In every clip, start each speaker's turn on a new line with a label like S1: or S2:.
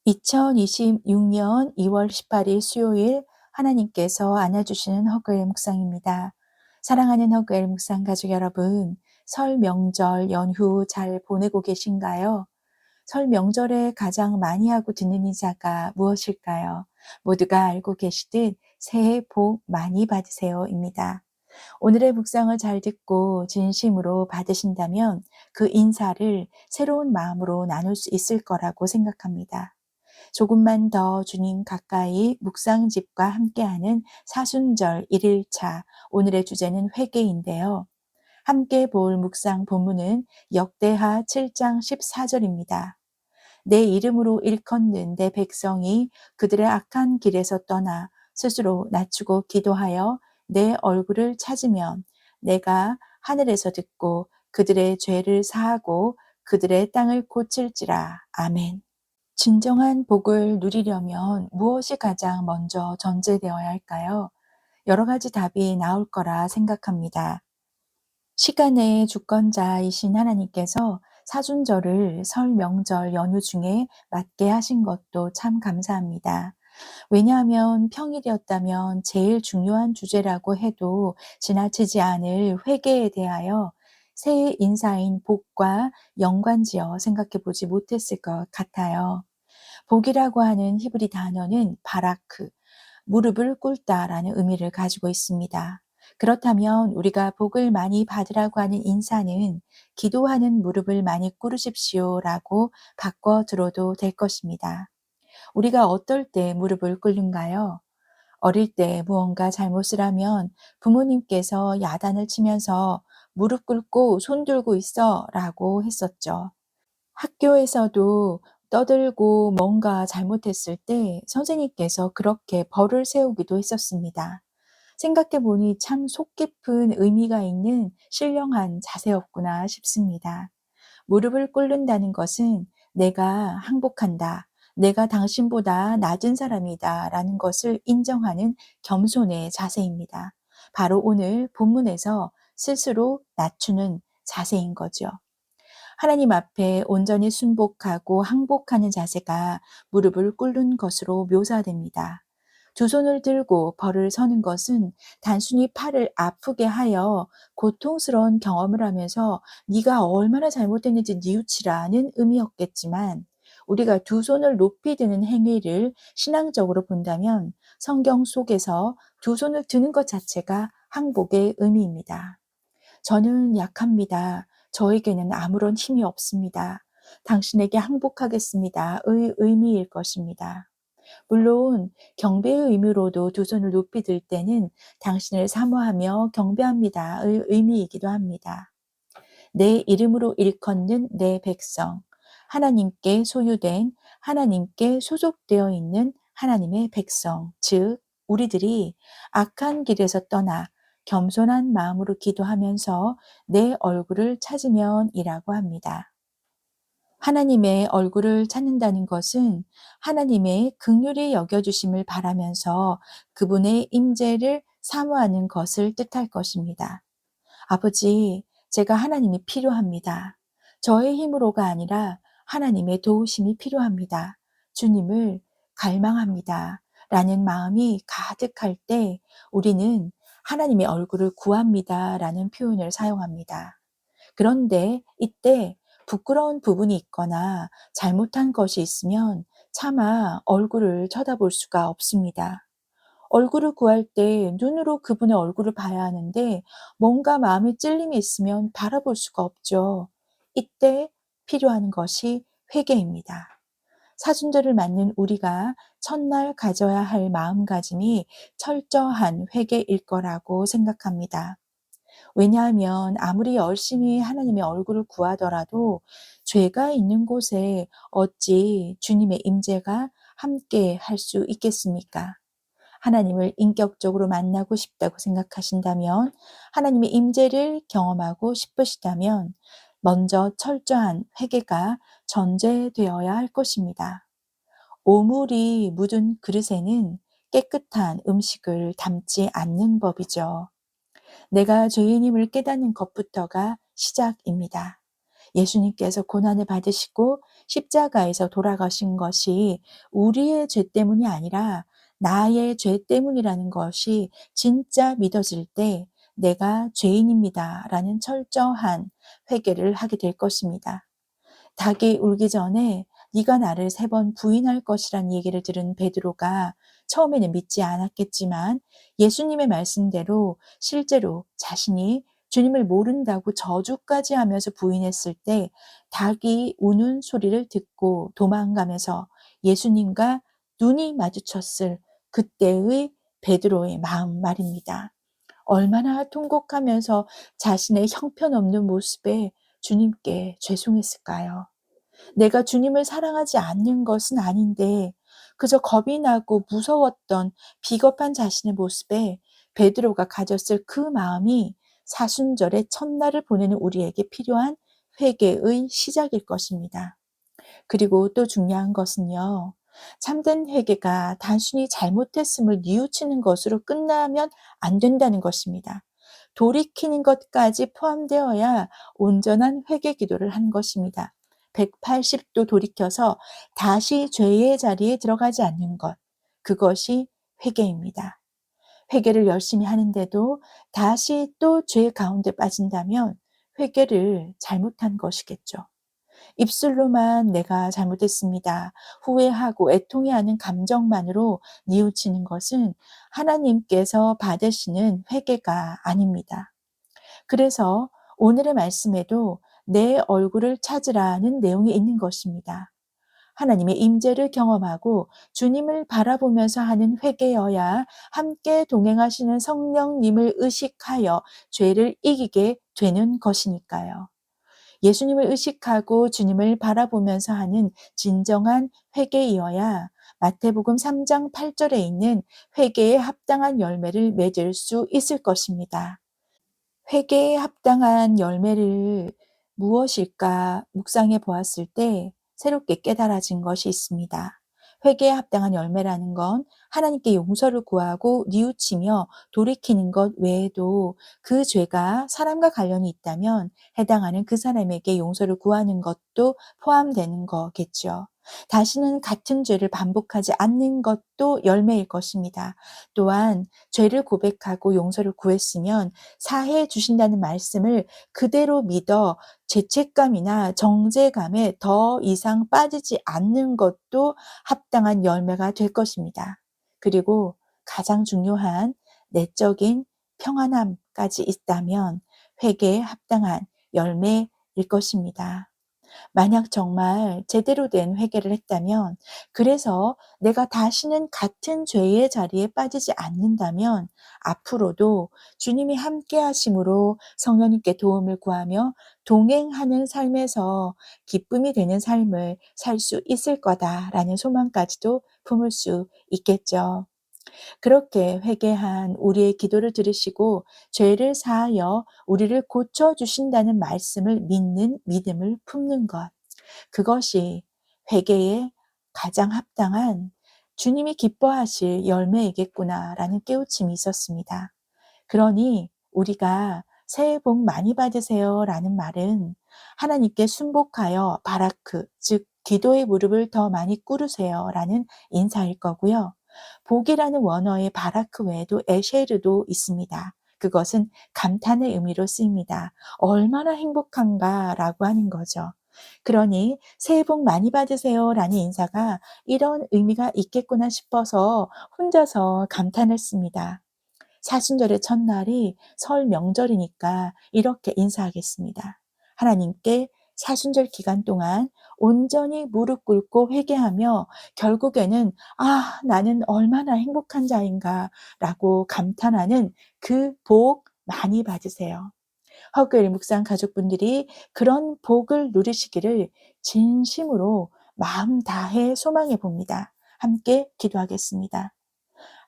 S1: 2026년 2월 18일 수요일 하나님께서 안아주시는 허그의 묵상입니다. 사랑하는 허그의 묵상 가족 여러분, 설 명절 연휴 잘 보내고 계신가요? 설 명절에 가장 많이 하고 듣는 인사가 무엇일까요? 모두가 알고 계시듯 새해 복 많이 받으세요입니다. 오늘의 묵상을 잘 듣고 진심으로 받으신다면 그 인사를 새로운 마음으로 나눌 수 있을 거라고 생각합니다. 조금만 더 주님 가까이 묵상집과 함께하는 사순절 1일차 오늘의 주제는 회개인데요. 함께 볼 묵상 본문은 역대하 7장 14절입니다. 내 이름으로 일컫는 내 백성이 그들의 악한 길에서 떠나 스스로 낮추고 기도하여 내 얼굴을 찾으면 내가 하늘에서 듣고 그들의 죄를 사하고 그들의 땅을 고칠지라. 아멘. 진정한 복을 누리려면 무엇이 가장 먼저 전제되어야 할까요? 여러 가지 답이 나올 거라 생각합니다. 시간의 주권자이신 하나님께서 사순절을 설 명절 연휴 중에 맞게 하신 것도 참 감사합니다. 왜냐하면 평일이었다면 제일 중요한 주제라고 해도 지나치지 않을 회개에 대하여 새해 인사인 복과 연관지어 생각해 보지 못했을 것 같아요. 복이라고 하는 히브리 단어는 바라크, 무릎을 꿇다라는 의미를 가지고 있습니다. 그렇다면 우리가 복을 많이 받으라고 하는 인사는 기도하는 무릎을 많이 꿇으십시오라고 바꿔 들어도 될 것입니다. 우리가 어떨 때 무릎을 꿇는가요? 어릴 때 무언가 잘못을 하면 부모님께서 야단을 치면서 무릎 꿇고 손 들고 있어 라고 했었죠. 학교에서도 떠들고 뭔가 잘못했을 때 선생님께서 그렇게 벌을 세우기도 했었습니다. 생각해 보니 참 속 깊은 의미가 있는 신령한 자세였구나 싶습니다. 무릎을 꿇는다는 것은 내가 항복한다. 내가 당신보다 낮은 사람이다. 라는 것을 인정하는 겸손의 자세입니다. 바로 오늘 본문에서 스스로 낮추는 자세인 거죠. 하나님 앞에 온전히 순복하고 항복하는 자세가 무릎을 꿇는 것으로 묘사됩니다. 두 손을 들고 벌을 서는 것은 단순히 팔을 아프게 하여 고통스러운 경험을 하면서 네가 얼마나 잘못했는지 뉘우치라는 의미였겠지만 우리가 두 손을 높이 드는 행위를 신앙적으로 본다면 성경 속에서 두 손을 드는 것 자체가 항복의 의미입니다. 저는 약합니다. 저에게는 아무런 힘이 없습니다. 당신에게 항복하겠습니다. 의 의미일 것입니다. 물론 경배의 의미로도 두 손을 높이 들 때는 당신을 사모하며 경배합니다. 의 의미이기도 합니다. 내 이름으로 일컫는 내 백성, 하나님께 소유된 하나님께 소속되어 있는 하나님의 백성, 즉 우리들이 악한 길에서 떠나 겸손한 마음으로 기도하면서 내 얼굴을 찾으면이라고 합니다. 하나님의 얼굴을 찾는다는 것은 하나님의 긍휼히 여겨주심을 바라면서 그분의 임재를 사모하는 것을 뜻할 것입니다. 아버지, 제가 하나님이 필요합니다. 저의 힘으로가 아니라 하나님의 도우심이 필요합니다. 주님을 갈망합니다. 라는 마음이 가득할 때 우리는 하나님의 얼굴을 구합니다. 라는 표현을 사용합니다. 그런데 이때 부끄러운 부분이 있거나 잘못한 것이 있으면 차마 얼굴을 쳐다볼 수가 없습니다. 얼굴을 구할 때 눈으로 그분의 얼굴을 봐야 하는데 뭔가 마음에 찔림이 있으면 바라볼 수가 없죠. 이때 필요한 것이 회개입니다. 사순절을 맞는 우리가 첫날 가져야 할 마음가짐이 철저한 회개일 거라고 생각합니다. 왜냐하면 아무리 열심히 하나님의 얼굴을 구하더라도 죄가 있는 곳에 어찌 주님의 임재가 함께 할 수 있겠습니까? 하나님을 인격적으로 만나고 싶다고 생각하신다면, 하나님의 임재를 경험하고 싶으시다면 먼저 철저한 회개가 전제되어야 할 것입니다. 오물이 묻은 그릇에는 깨끗한 음식을 담지 않는 법이죠. 내가 죄인임을 깨닫는 것부터가 시작입니다. 예수님께서 고난을 받으시고 십자가에서 돌아가신 것이 우리의 죄 때문이 아니라 나의 죄 때문이라는 것이 진짜 믿어질 때 내가 죄인입니다라는 철저한 회개를 하게 될 것입니다. 닭이 울기 전에 네가 나를 3번 부인할 것이란 얘기를 들은 베드로가 처음에는 믿지 않았겠지만 예수님의 말씀대로 실제로 자신이 주님을 모른다고 저주까지 하면서 부인했을 때 닭이 우는 소리를 듣고 도망가면서 예수님과 눈이 마주쳤을 그때의 베드로의 마음 말입니다. 얼마나 통곡하면서 자신의 형편없는 모습에 주님께 죄송했을까요? 내가 주님을 사랑하지 않는 것은 아닌데 그저 겁이 나고 무서웠던 비겁한 자신의 모습에 베드로가 가졌을 그 마음이 사순절의 첫날을 보내는 우리에게 필요한 회개의 시작일 것입니다. 그리고 또 중요한 것은요. 참된 회개가 단순히 잘못했음을 뉘우치는 것으로 끝나면 안 된다는 것입니다. 돌이키는 것까지 포함되어야 온전한 회개 기도를 하는 것입니다. 180도 돌이켜서 다시 죄의 자리에 들어가지 않는 것. 그것이 회개입니다. 회개를 열심히 하는데도 다시 또 죄 가운데 빠진다면 회개를 잘못한 것이겠죠. 입술로만 내가 잘못했습니다. 후회하고 애통해하는 감정만으로 뉘우치는 것은 하나님께서 받으시는 회개가 아닙니다. 그래서 오늘의 말씀에도 내 얼굴을 찾으라는 내용이 있는 것입니다. 하나님의 임재를 경험하고 주님을 바라보면서 하는 회개여야 함께 동행하시는 성령님을 의식하여 죄를 이기게 되는 것이니까요. 예수님을 의식하고 주님을 바라보면서 하는 진정한 회개이어야 마태복음 3장 8절에 있는 회개에 합당한 열매를 맺을 수 있을 것입니다. 회개에 합당한 열매를 무엇일까 묵상해 보았을 때 새롭게 깨달아진 것이 있습니다. 회개에 합당한 열매라는 건 하나님께 용서를 구하고 뉘우치며 돌이키는 것 외에도 그 죄가 사람과 관련이 있다면 해당하는 그 사람에게 용서를 구하는 것도 포함되는 거겠죠. 다시는 같은 죄를 반복하지 않는 것도 열매일 것입니다. 또한 죄를 고백하고 용서를 구했으면 사해 주신다는 말씀을 그대로 믿어 죄책감이나 정죄감에 더 이상 빠지지 않는 것도 합당한 열매가 될 것입니다. 그리고 가장 중요한 내적인 평안함까지 있다면 회개에 합당한 열매일 것입니다. 만약 정말 제대로 된 회개를 했다면, 그래서 내가 다시는 같은 죄의 자리에 빠지지 않는다면 앞으로도 주님이 함께 하심으로 성령님께 도움을 구하며 동행하는 삶에서 기쁨이 되는 삶을 살 수 있을 거다라는 소망까지도 품을 수 있겠죠. 그렇게 회개한 우리의 기도를 들으시고 죄를 사하여 우리를 고쳐주신다는 말씀을 믿는 믿음을 품는 것. 그것이 회개에 가장 합당한 주님이 기뻐하실 열매이겠구나라는 깨우침이 있었습니다. 그러니 우리가 새해 복 많이 받으세요라는 말은 하나님께 순복하여 바라크, 즉 기도의 무릎을 더 많이 꿇으세요라는 인사일 거고요. 복이라는 원어의 바라크 외에도 에쉐르도 있습니다. 그것은 감탄의 의미로 쓰입니다. 얼마나 행복한가라고 하는 거죠. 그러니 새해 복 많이 받으세요라는 인사가 이런 의미가 있겠구나 싶어서 혼자서 감탄했습니다. 사순절의 첫날이 설 명절이니까 이렇게 인사하겠습니다. 하나님께 사순절 기간 동안 온전히 무릎 꿇고 회개하며 결국에는 나는 얼마나 행복한 자인가 라고 감탄하는 그 복 많이 받으세요. 허그엘 묵상 가족분들이 그런 복을 누리시기를 진심으로 마음 다해 소망해 봅니다. 함께 기도하겠습니다.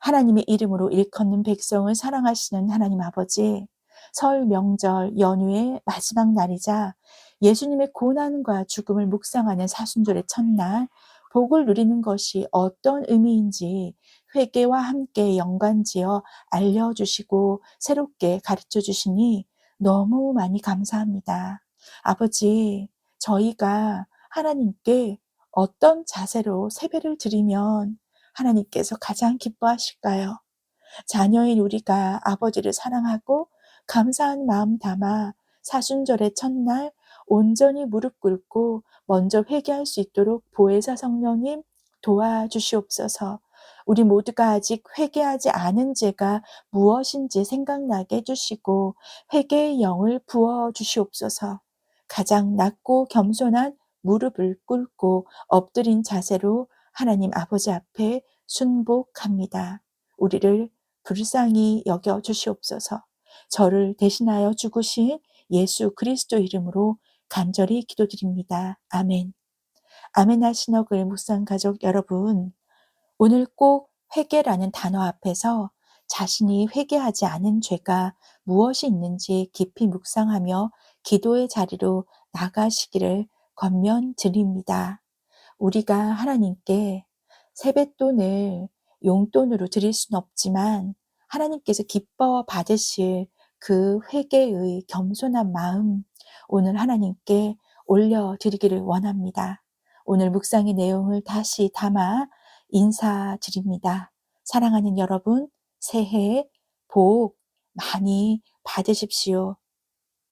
S1: 하나님의 이름으로 일컫는 백성을 사랑하시는 하나님 아버지, 설 명절 연휴의 마지막 날이자 예수님의 고난과 죽음을 묵상하는 사순절의 첫날, 복을 누리는 것이 어떤 의미인지 회개와 함께 연관지어 알려주시고 새롭게 가르쳐 주시니 너무 많이 감사합니다. 아버지, 저희가 하나님께 어떤 자세로 세배를 드리면 하나님께서 가장 기뻐하실까요? 자녀인 우리가 아버지를 사랑하고 감사한 마음 담아 사순절의 첫날 온전히 무릎 꿇고 먼저 회개할 수 있도록 보혜사 성령님 도와주시옵소서. 우리 모두가 아직 회개하지 않은 죄가 무엇인지 생각나게 해주시고 회개의 영을 부어 주시옵소서. 가장 낮고 겸손한 무릎을 꿇고 엎드린 자세로 하나님 아버지 앞에 순복합니다. 우리를 불쌍히 여겨 주시옵소서. 저를 대신하여 죽으신 예수 그리스도 이름으로 간절히 기도드립니다. 아멘. 아멘 하신 어글 묵상 가족 여러분, 오늘 꼭 회개라는 단어 앞에서 자신이 회개하지 않은 죄가 무엇이 있는지 깊이 묵상하며 기도의 자리로 나가시기를 권면드립니다. 우리가 하나님께 세뱃돈을 용돈으로 드릴 수는 없지만 하나님께서 기뻐 받으실 그 회개의 겸손한 마음 오늘 하나님께 올려드리기를 원합니다. 오늘 묵상의 내용을 다시 담아 인사드립니다. 사랑하는 여러분, 새해 복 많이 받으십시오.